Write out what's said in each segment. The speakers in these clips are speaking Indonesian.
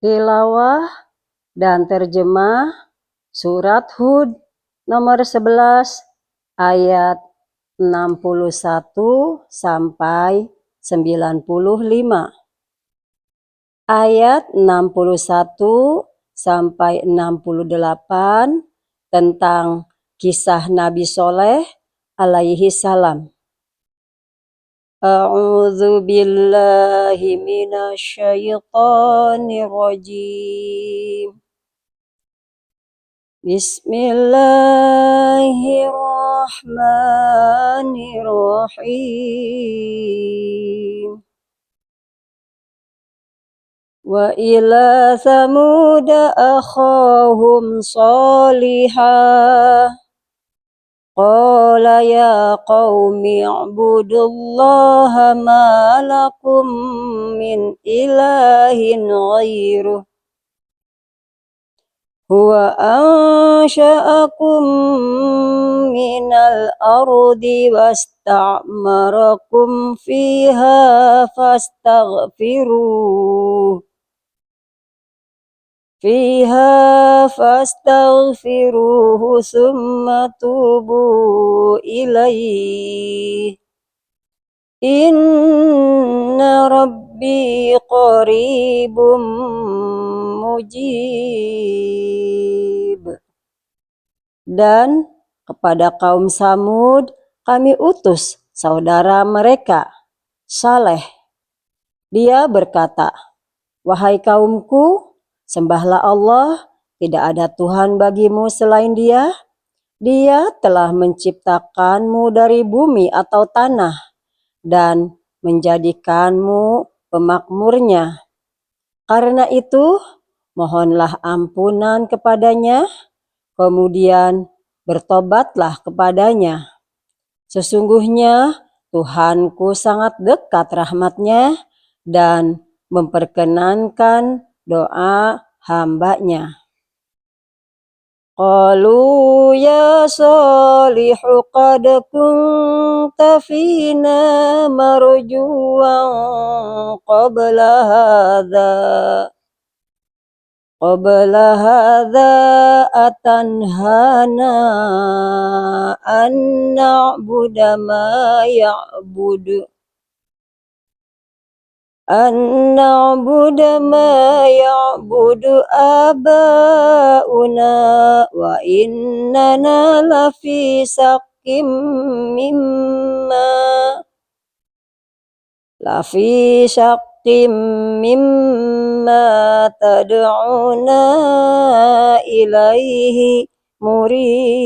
Tilawah dan terjemah Surat Hud nomor 11 ayat 61 sampai 95. Ayat 61 sampai 68 tentang kisah Nabi Soleh alaihi salam. A'udzu billahi minasyaitonir rajim. Bismillahirrahmanirrahim. Wa ila Thamud akhahum salihah. Qala ya qaumi ibudullaha ma lakum min ilahin ghairuh. Huwa ansha'akum minal ardi wasta'marakum fiha fastaghfiruhu thumma tubu ilaihi. Inna rabbi qaribum mujib. Dan kepada kaum Samud kami utus saudara mereka, Saleh. Dia berkata, wahai kaumku, sembahlah Allah, tidak ada Tuhan bagimu selain Dia. Dia telah menciptakanmu dari bumi atau tanah dan menjadikanmu pemakmurnya. Karena itu, mohonlah ampunan kepadanya, kemudian bertobatlah kepadanya. Sesungguhnya Tuhanku sangat dekat rahmatnya dan memperkenankan doa hambanya. Qalu ya Salihu qad kunta fina marjuwan qabla hadha atanhana an na'budu ma ya'budu abauna wa innana lafi syakkim mimma tad'una ilaihi murib.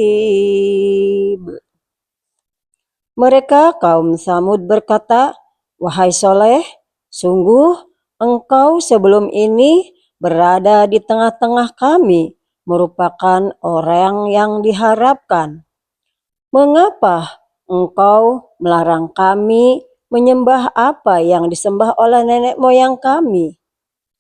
Mereka kaum Samud berkata, wahai Soleh, sungguh engkau sebelum ini berada di tengah-tengah kami, merupakan orang yang diharapkan. Mengapa engkau melarang kami menyembah apa yang disembah oleh nenek moyang kami?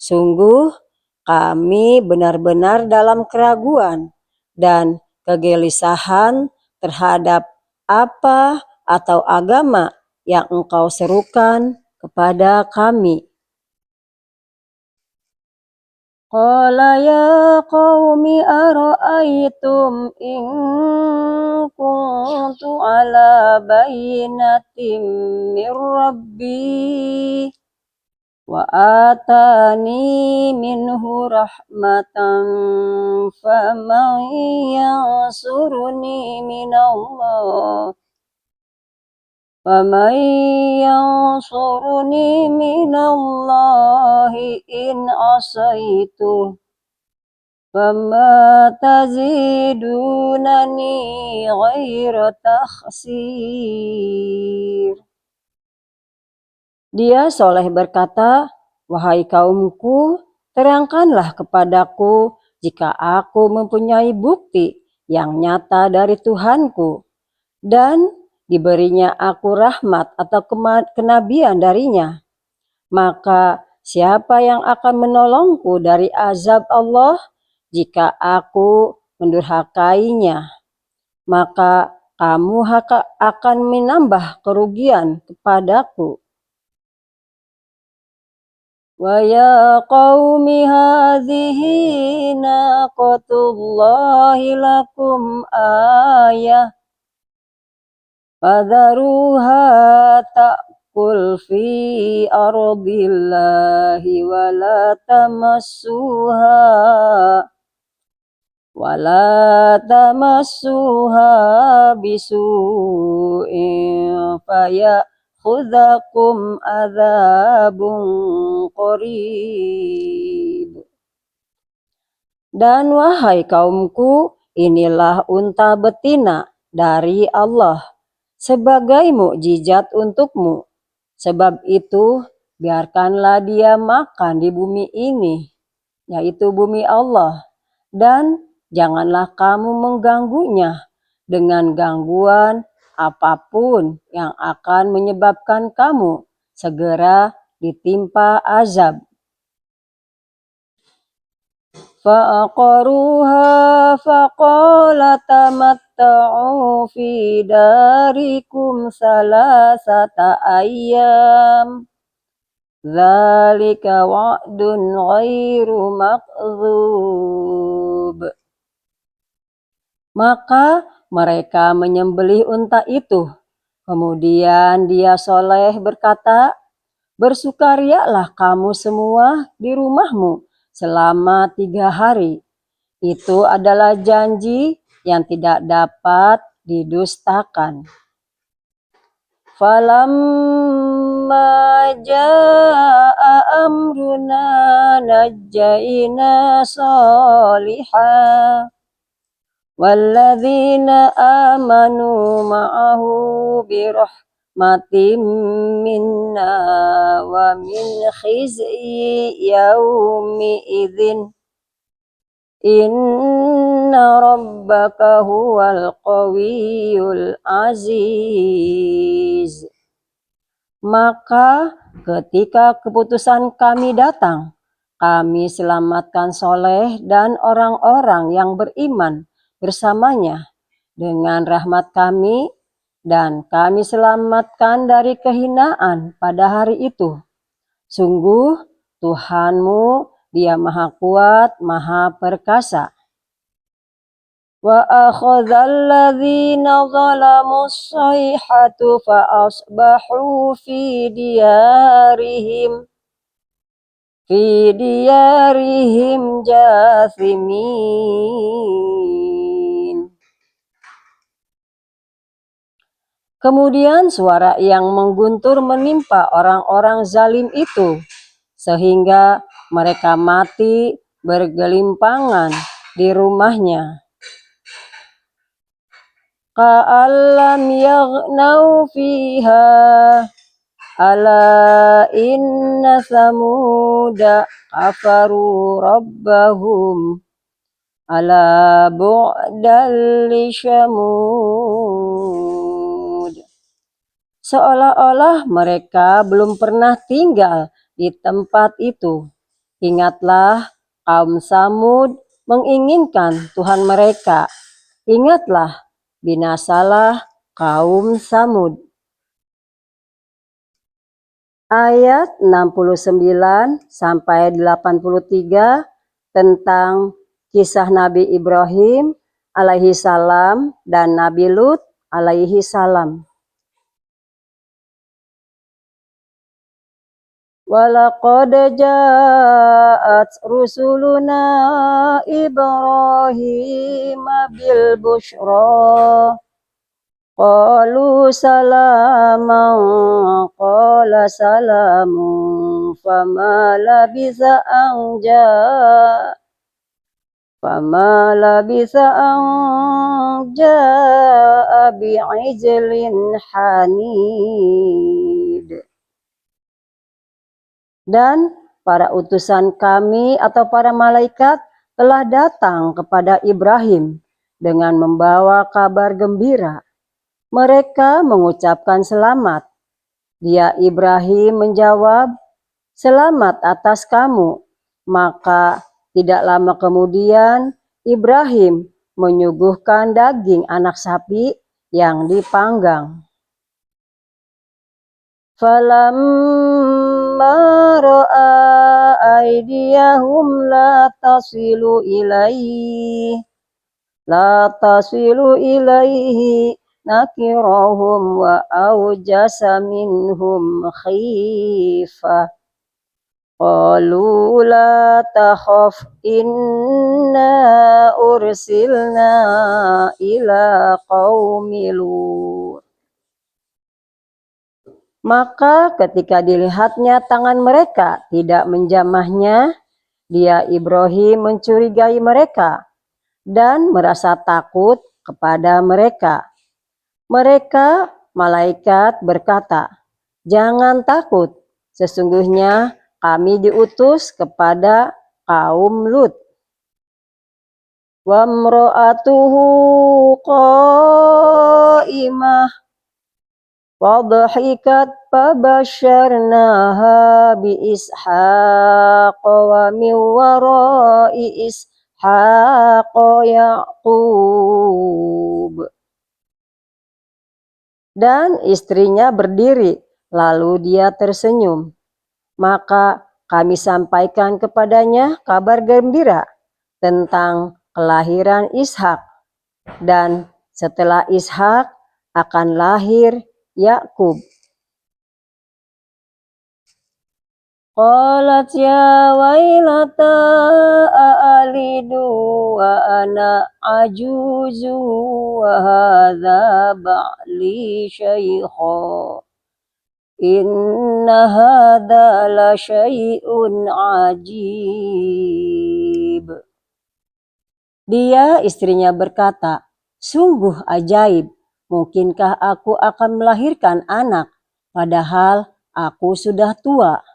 Sungguh kami benar-benar dalam keraguan dan kegelisahan terhadap apa atau agama yang engkau serukan kepada kami. Qala ya qaumi ara'aytum in kuntu ala bayyinatin min rabbi wa atani minhu rahmatan faman yansuruni minallah in asaitu fama tazidunani ghaira takhsir. Dia Soleh berkata, wahai kaumku, terangkanlah kepadaku jika aku mempunyai bukti yang nyata dari Tuhanku dan diberinya aku rahmat atau kenabian darinya. Maka siapa yang akan menolongku dari azab Allah jika aku mendurhakainya? Maka kamu akan menambah kerugian kepadaku. Wa ya qaumi hadhihi naqatullahi lakum ayah fadharuha ta'kul fi ardillahi wala tamassuha bisu'in fayakhudhakum adzabun qarib. Dan wahai kaumku, inilah unta betina dari Allah sebagai mukjizat untukmu. Sebab itu, biarkanlah dia makan di bumi ini, yaitu bumi Allah, dan janganlah kamu mengganggunya dengan gangguan apapun yang akan menyebabkan kamu segera ditimpa azab. Fa'aqaruha faqala tamatta'u fi darikum salasata ayyam. Dzalika wa'dun ghairu makdzub. Maka mereka menyembelih unta itu. Kemudian dia Soleh berkata, bersukarialah kamu semua di rumahmu selama 3 hari. Itu adalah janji yang tidak dapat didustakan. Falamma jaa amruna najjayna salihah walladzina amanu ma'ahu birahmatim minna wa min khizyi yaumi idzin inna rabbaka huwal qawiyyul aziz. Maka ketika keputusan kami datang, kami selamatkan Soleh dan orang-orang yang beriman bersamanya dengan rahmat kami, dan kami selamatkan dari kehinaan pada hari itu. Sungguh Tuhanmu Dia Maha Kuat, Maha Perkasa. Wa akhadhal ladzina zalamus sayhatu fa asbahu fi diyarihim jathimin. Kemudian suara yang mengguntur menimpa orang-orang zalim itu, sehingga mereka mati bergelimpangan di rumahnya. Ka'allam yaghnau fiha ala inna samuda kafaru rabbahum ala bu'dal li Syamud. Seolah-olah mereka belum pernah tinggal di tempat itu. Ingatlah, kaum Samud menginginkan Tuhan mereka. Ingatlah, binasalah kaum Samud. Ayat 69 sampai 83 tentang kisah Nabi Ibrahim alaihi salam dan Nabi Lut alaihi salam. Walaqad ja'at rusuluna Ibrahim bil busyra qalu salaman qala salamun fama labisa an ja'a bi'ijlin hanid. Dan para utusan kami atau para malaikat telah datang kepada Ibrahim dengan membawa kabar gembira. Mereka mengucapkan selamat. Dia Ibrahim menjawab, selamat atas kamu. Maka tidak lama kemudian Ibrahim menyuguhkan daging anak sapi yang dipanggang. Falamma ra'a أيديهم لا تصل إليه نكرهم وأوجس منهم خيفة قالوا لا تخف إنا أرسلنا إلى قوم لوط. Maka ketika dilihatnya tangan mereka tidak menjamahnya, dia Ibrahim mencurigai mereka dan merasa takut kepada mereka. Mereka, malaikat, berkata, "Jangan takut, sesungguhnya kami diutus kepada kaum Lut." Wa mra'atuhu qa'imah fadhahikat fabasyarnaha biishaq wa min wara'i ishaq Yaqub. Dan istrinya berdiri, lalu dia tersenyum. Maka kami sampaikan kepadanya kabar gembira tentang kelahiran Ishak. Dan setelah Ishak akan lahir Yakub. Qalat ya wailata a'alidu wa ana ajuzu wa hadha ba'li shaykha. Inna hadha la syai'un ajib. Dia, istrinya, berkata, "Sungguh ajaib, mungkinkah aku akan melahirkan anak, padahal aku sudah tua,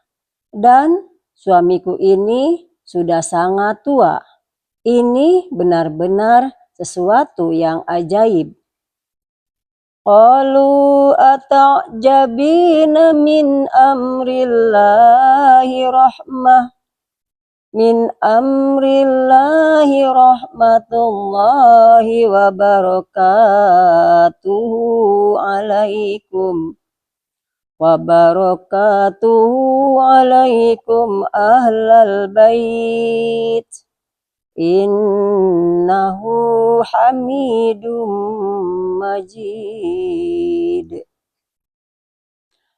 dan suamiku ini sudah sangat tua. Ini benar-benar sesuatu yang ajaib." Qalu ata'jabina min amrillahi rahmatullahi wa barakatuhu alaikum ahlal bait innahu hamidum majid.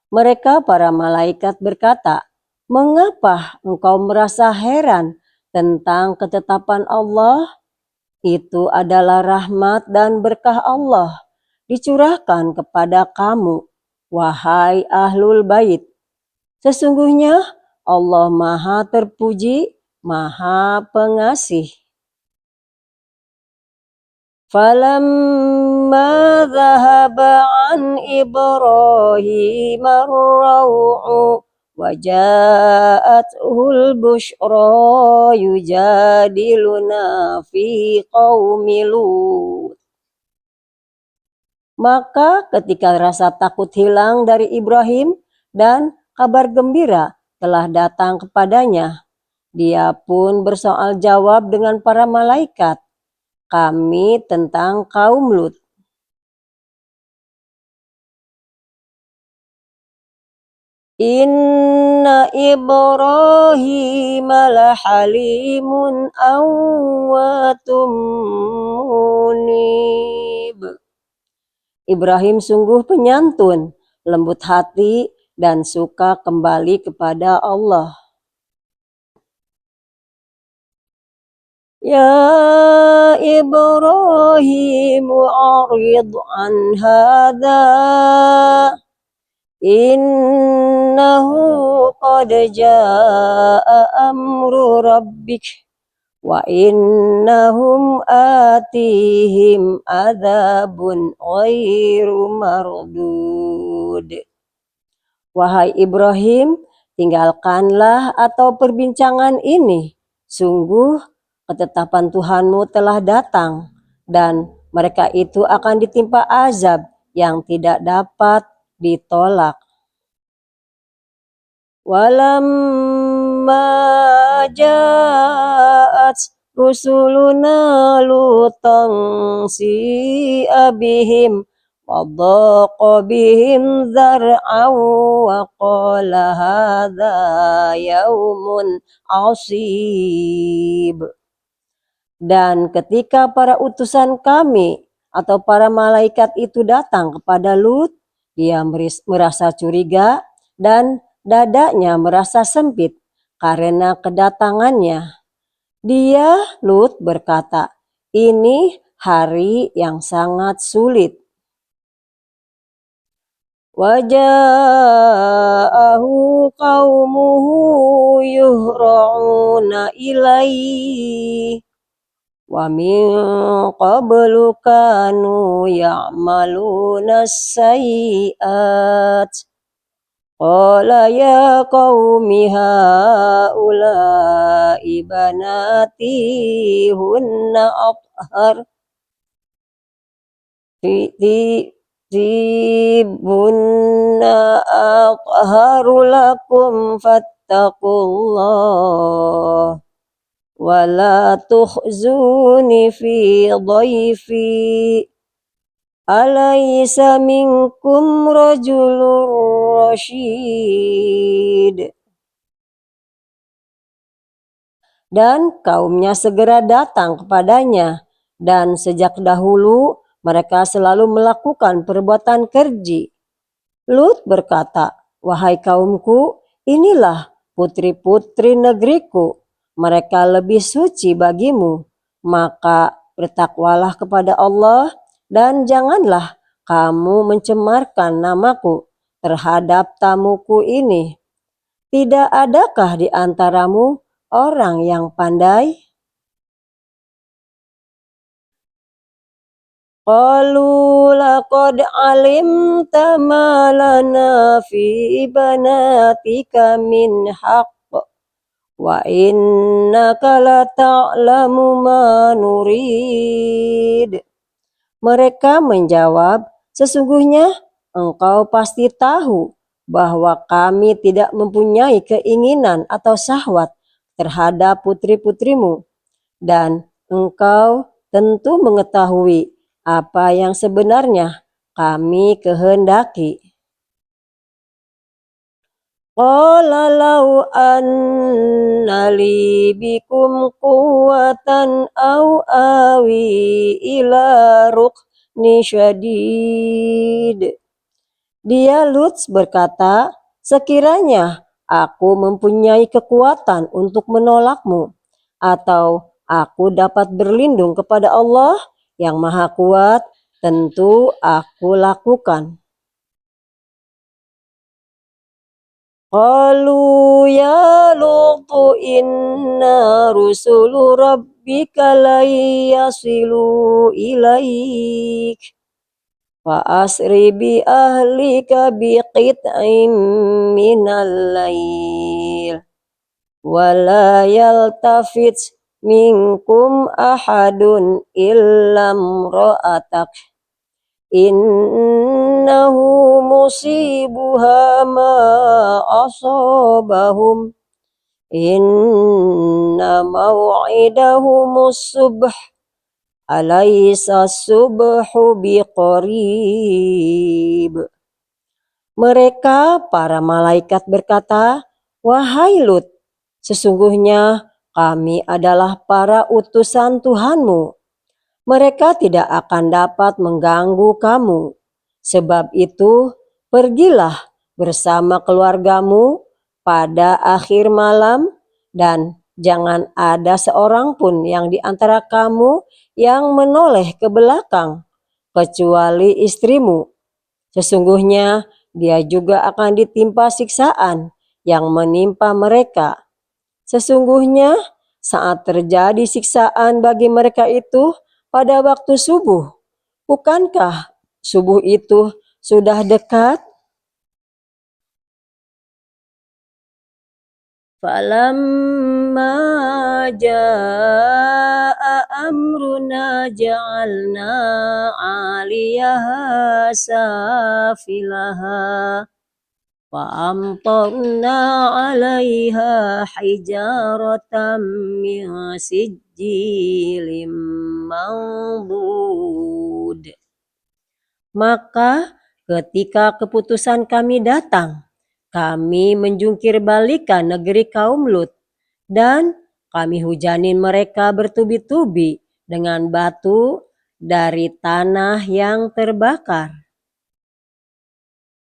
Mereka, para malaikat, berkata, "Mengapa engkau merasa heran tentang ketetapan Allah? Itu adalah rahmat dan berkah Allah dicurahkan kepada kamu, wahai ahlul bait. Sesungguhnya Allah Maha terpuji, Maha pengasih." Falamma dhahaba an Ibrahim ar-raw'u wa ja'athul bushra yujadiluna fi qaumi Lut. Maka ketika rasa takut hilang dari Ibrahim dan kabar gembira telah datang kepadanya, dia pun bersoal jawab dengan para malaikat kami tentang kaum Lut. Inna Ibrahim lahalimun awwatum munib. Ibrahim sungguh penyantun, lembut hati, dan suka kembali kepada Allah. Ya Ibrahim a'rid an hadha innahu qad jaa amru rabbik wa innahum atihim adzabun ghairu mardud. Wahai Ibrahim, tinggalkanlah atau perbincangan ini. Sungguh ketetapan Tuhanmu telah datang, dan mereka itu akan ditimpa azab yang tidak dapat ditolak. Walamma ja'at rusuluna lutan si'a bihim وضاق بهم ذرعا وقال هذا يوم عصيب. Dan ketika para utusan kami atau para malaikat itu datang kepada Lut, dia merasa curiga dan dadanya merasa sempit karena kedatangannya. Dia, Lut, berkata, "Ini hari yang sangat sulit." Waja'ahu qaumuhu yuhra'una ilaihi wa min qablu kanu ya'maluna as-sayyi'at. Qala ya qaumi haula'i banati hunna athhar bunna atharu lakum fattaqullah wa la tukhzuni fi dhaifi alaysa minkum rajulun rasyid. Dan kaumnya segera datang kepadanya, dan sejak dahulu mereka selalu melakukan perbuatan keji. Lut berkata, "Wahai kaumku, inilah putri-putri negeriku. Mereka lebih suci bagimu. Maka bertakwalah kepada Allah dan janganlah kamu mencemarkan namaku terhadap tamuku ini. Tidak adakah di antaramu orang yang pandai?" Qalu laqad alimta ma lana fi banatika min haqq wa innaka la ta'lamu ma nurid. Mereka menjawab, "Sesungguhnya engkau pasti tahu bahwa kami tidak mempunyai keinginan atau syahwat terhadap putri-putrimu, dan engkau tentu mengetahui apa yang sebenarnya kami kehendaki." Qala law anna li bikum quwwatan aw awi ila rukni syadid. Dia, Lut, berkata, "Sekiranya aku mempunyai kekuatan untuk menolakmu, atau aku dapat berlindung kepada Allah yang Maha Kuat, tentu aku lakukan." Qalu ya Lutu inna rusulu rabbika lan yasilu ilaik fa asri bi ahlika bi qit'in minal lail wa la yaltafit minkum ahadun illa imra'atak innahu musibuha ma asabahum inna maw'idahumus subh alaysa subhu biqarib. Mereka, para malaikat, berkata, "Wahai Lut, sesungguhnya kami adalah para utusan Tuhanmu. Mereka tidak akan dapat mengganggu kamu. Sebab itu, pergilah bersama keluargamu pada akhir malam dan jangan ada seorang pun yang di antara kamu yang menoleh ke belakang, kecuali istrimu. Sesungguhnya dia juga akan ditimpa siksaan yang menimpa mereka. Sesungguhnya saat terjadi siksaan bagi mereka itu pada waktu subuh. Bukankah subuh itu sudah dekat? Falamma jaa amruna ja'alna 'aliyaha safilaha wa amtarna 'alaiha hijaratan min sijilin mandud. Maka ketika keputusan kami datang, kami menjungkir balikan negeri kaum Lut dan kami hujanin mereka bertubi-tubi dengan batu dari tanah yang terbakar.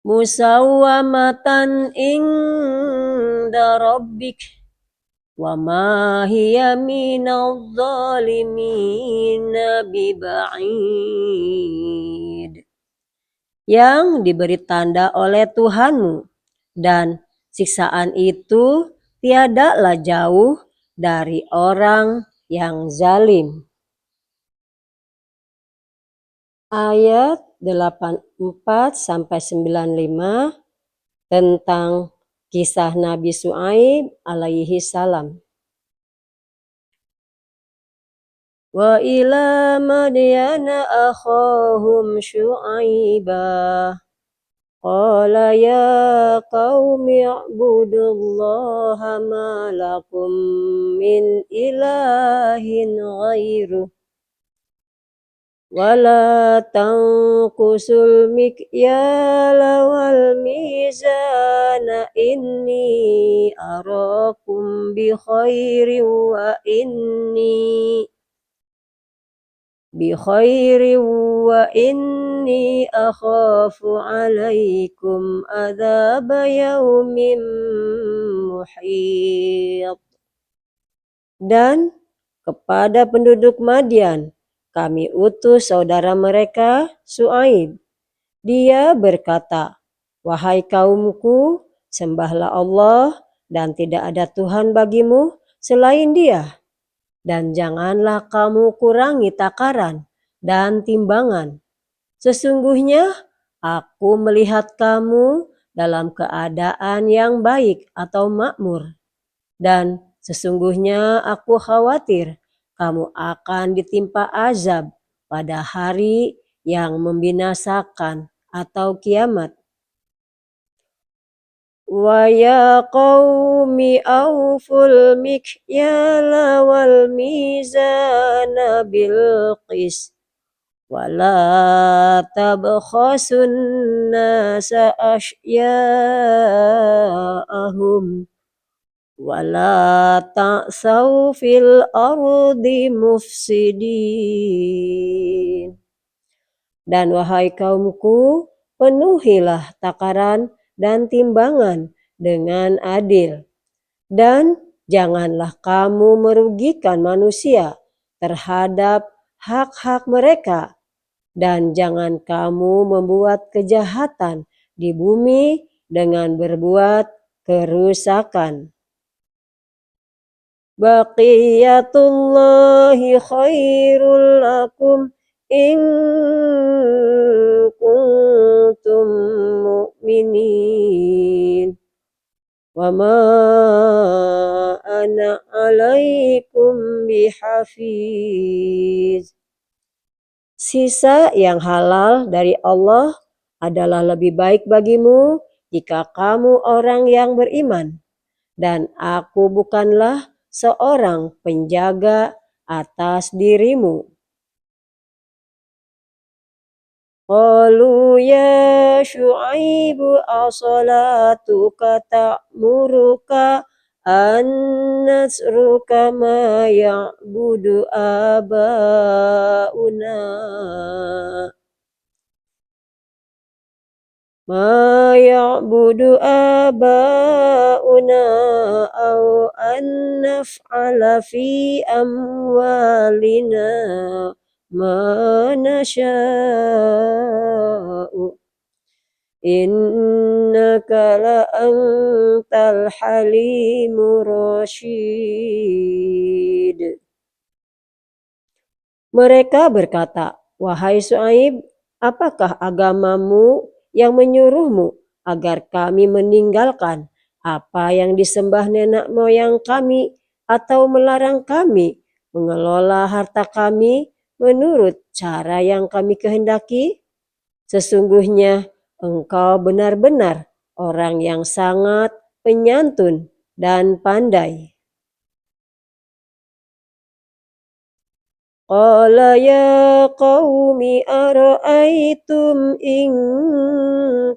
Musawwamatan inda rabbik wa ma hiya minadh dhalimina biba'id. Yang diberi tanda oleh Tuhanmu, dan siksaan itu tiadalah jauh dari orang yang zalim. Ayat 84-95 tentang kisah Nabi Syuaib alaihi salam. Wa ila madyana akhahum Syuaiba qala ya qaumi i'budullaha ma lakum min ilahin ghairuh ولا تنقصوا المكيال والميزان إني أراكم بخير وإني أخاف عليكم عذاب يوم محيط. Dan kepada penduduk Madian kami utus saudara mereka Syuaib. Dia berkata, wahai kaumku, sembahlah Allah dan tidak ada Tuhan bagimu selain Dia. Dan janganlah kamu kurangi takaran dan timbangan. Sesungguhnya aku melihat kamu dalam keadaan yang baik atau makmur. Dan sesungguhnya aku khawatir kamu akan ditimpa azab pada hari yang membinasakan atau kiamat. Wa ya qaumi awful mikyala wal mizana bil qis wa la tabkhasun nasa asya'ahum wala ta'saw fil ardi mufsidin. Dan wahai kaumku, penuhilah takaran dan timbangan dengan adil. Dan janganlah kamu merugikan manusia terhadap hak-hak mereka. Dan jangan kamu membuat kejahatan di bumi dengan berbuat kerusakan. Baqiyatullahi khairul lakum in kuntum mu'minin wa ma ana alaikum bihafiz. Sisa yang halal dari Allah adalah lebih baik bagimu jika kamu orang yang beriman. Dan aku bukanlah seorang penjaga atas dirimu. Qalu ya Syuaibu asalatuka ta'muruka an nasruka ma ya'budu abauna ما يعبد آباؤنا أو أن نفعل في أموالنا ما نشاء إنك لأنت الحليم الرشيد. Mereka berkata, wahai Syuaib, apakah agamamu yang menyuruhmu agar kami meninggalkan apa yang disembah nenek moyang kami atau melarang kami mengelola harta kami menurut cara yang kami kehendaki? Sesungguhnya engkau benar-benar orang yang sangat penyantun dan pandai. Qala ya qaumi ara'aytum in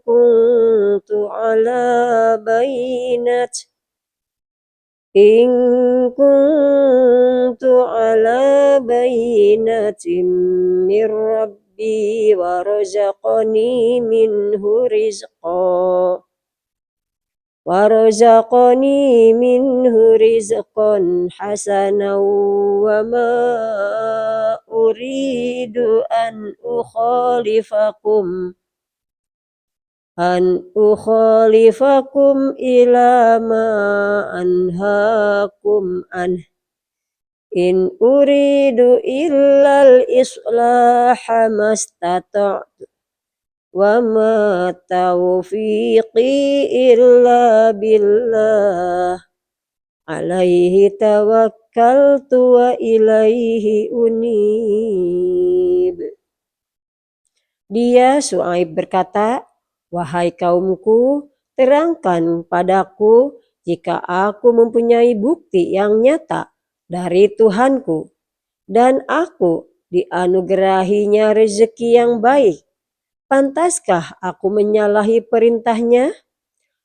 kuntu ala bayinat إن كنت على بينة من ربي ورزقني منه رزقا حسنا وما أريد أن أخالفكم إلى ما أنهاكم عنه إن أريد إلا الإصلاح ما استطعت وما توفيقي إلا بالله عليه توكلت وإليه أنيب. Dia Syuaib berkata, "Wahai kaumku, terangkan padaku jika aku mempunyai bukti yang nyata dari Tuhanku dan aku dianugerahinya rezeki yang baik. Pantaskah aku menyalahi perintahnya?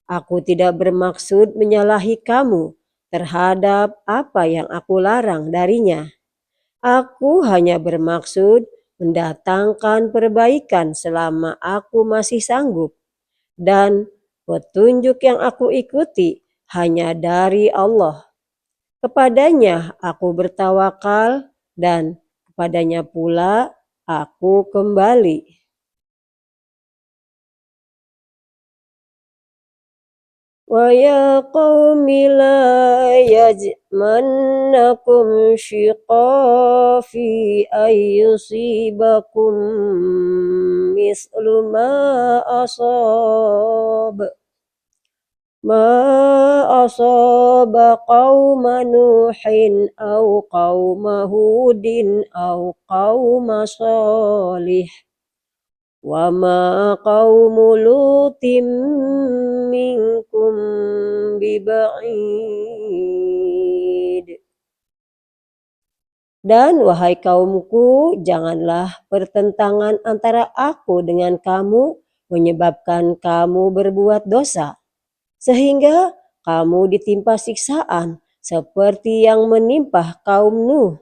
Aku tidak bermaksud menyalahi kamu terhadap apa yang aku larang darinya. Aku hanya bermaksud mendatangkan perbaikan selama aku masih sanggup, dan petunjuk yang aku ikuti hanya dari Allah. Kepadanya aku bertawakal dan kepadanya pula aku kembali." Wa ya qaumi la yajmannakum shiqafi ayyusibakum mislu ma asaba qauma Nuhin au qauma Hudin au qauma Salih wa ma qaumu Lutim minkum biba'id. Dan wahai kaumku, janganlah pertentangan antara aku dengan kamu menyebabkan kamu berbuat dosa, sehingga kamu ditimpa siksaan seperti yang menimpa kaum Nuh,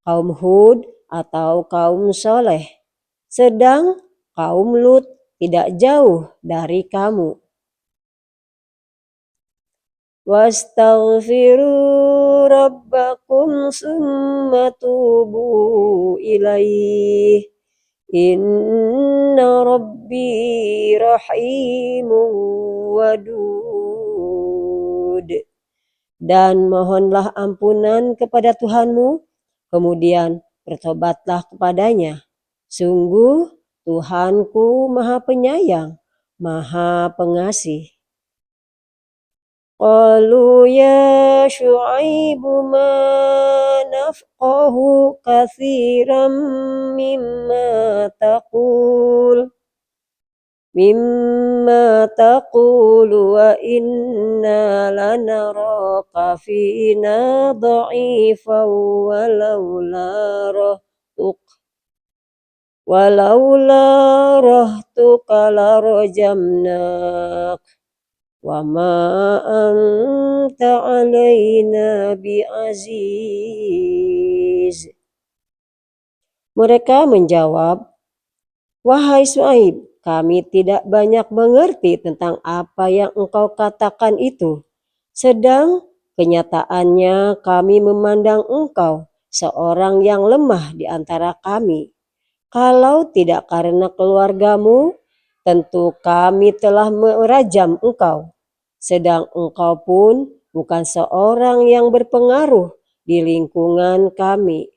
kaum Hud, atau kaum Soleh, sedang kaum Lut tidak jauh dari kamu. Wastaghfiru rabbakum summa tubu ilaih inna rabbi rahimun wadud. Dan mohonlah ampunan kepada Tuhanmu, kemudian bertobatlah kepadanya. Sungguh Tuhanku Maha Penyayang, Maha Pengasih. Qalu ya Syu'aibu ma nafqahu katsiran mimma taqul wa inna lanaraka fina dha'ifan walaula rahtuka larajamnak wa ma anta alaina bi'aziz. Mereka menjawab, "Wahai Syuaib, kami tidak banyak mengerti tentang apa yang engkau katakan itu. Sedang kenyataannya kami memandang engkau seorang yang lemah di antara kami. Kalau tidak karena keluargamu, tentu kami telah merajam engkau. Sedang engkau pun bukan seorang yang berpengaruh di lingkungan kami."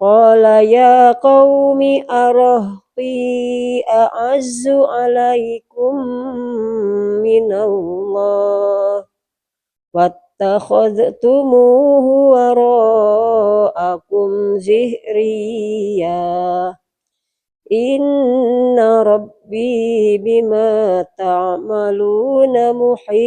Qala ya qaumi arahti a'azzu alaikum minallah wattakhadhtumuhu wara'akum zihriya inna rabbi bima ta'maluna muhit.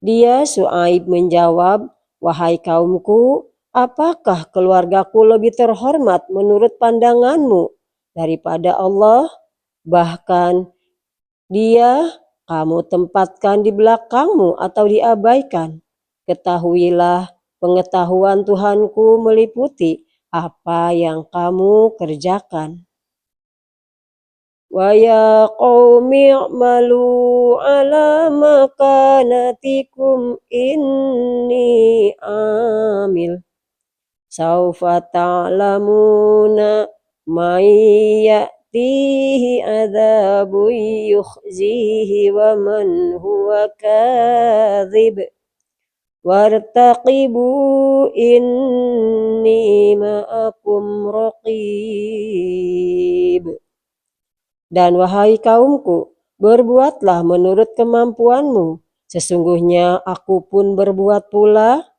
Dia Syuaib menjawab, Wahai kaumku, apakah keluargaku lebih terhormat menurut pandanganmu daripada Allah? Bahkan Dia kamu tempatkan di belakangmu atau diabaikan. Ketahuilah, pengetahuan Tuhanku meliputi apa yang kamu kerjakan. Wa ya qaumi i'malu ala makanatikum inni amil. Saufa ta'lamuna man ya'tihi adzabun yukhzihi wa man huwa kadzib. Wartaqibu inni ma'akum raqib. Dan wahai kaumku, berbuatlah menurut kemampuanmu. Sesungguhnya aku pun berbuat pula.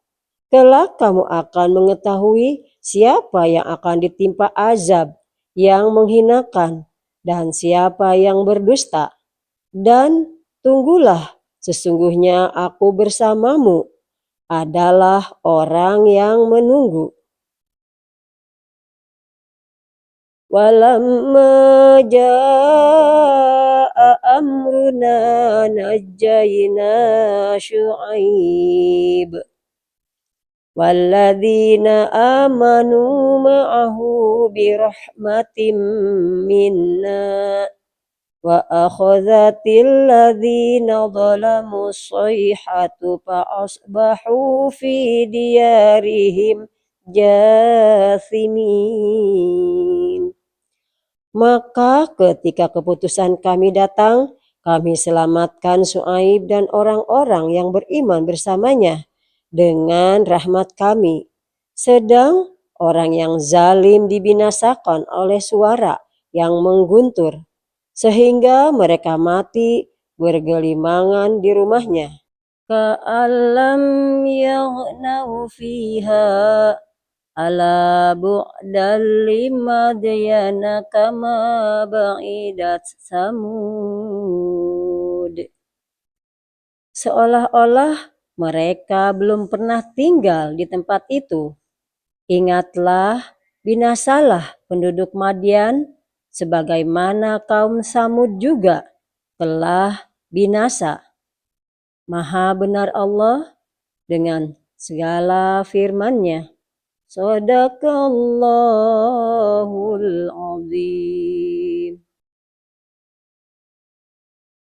Kelak kamu akan mengetahui siapa yang akan ditimpa azab yang menghinakan dan siapa yang berdusta. Dan tunggulah, sesungguhnya aku bersamamu adalah orang yang menunggu. Walamma jaa amruna najjayna Syu'aib walladzina amanu ma'ahu birahmatin minna wa akhadhatil ladzina zalamu sayhatu fa asbahu fi diyarihim jathimin. Maka ketika keputusan kami datang, kami selamatkan Syuaib dan orang-orang yang beriman bersamanya dengan rahmat kami. Sedang orang yang zalim dibinasakan oleh suara yang mengguntur, sehingga mereka mati bergelimangan di rumahnya. Ka'alam yaghnau fiha ala bu'dal limadyana kama ba'idat Samud. Seolah-olah mereka belum pernah tinggal di tempat itu. Ingatlah, binasalah penduduk Madian, sebagaimana kaum Samud juga telah binasa. Maha benar Allah dengan segala firman-Nya. Sadaqallahul azim.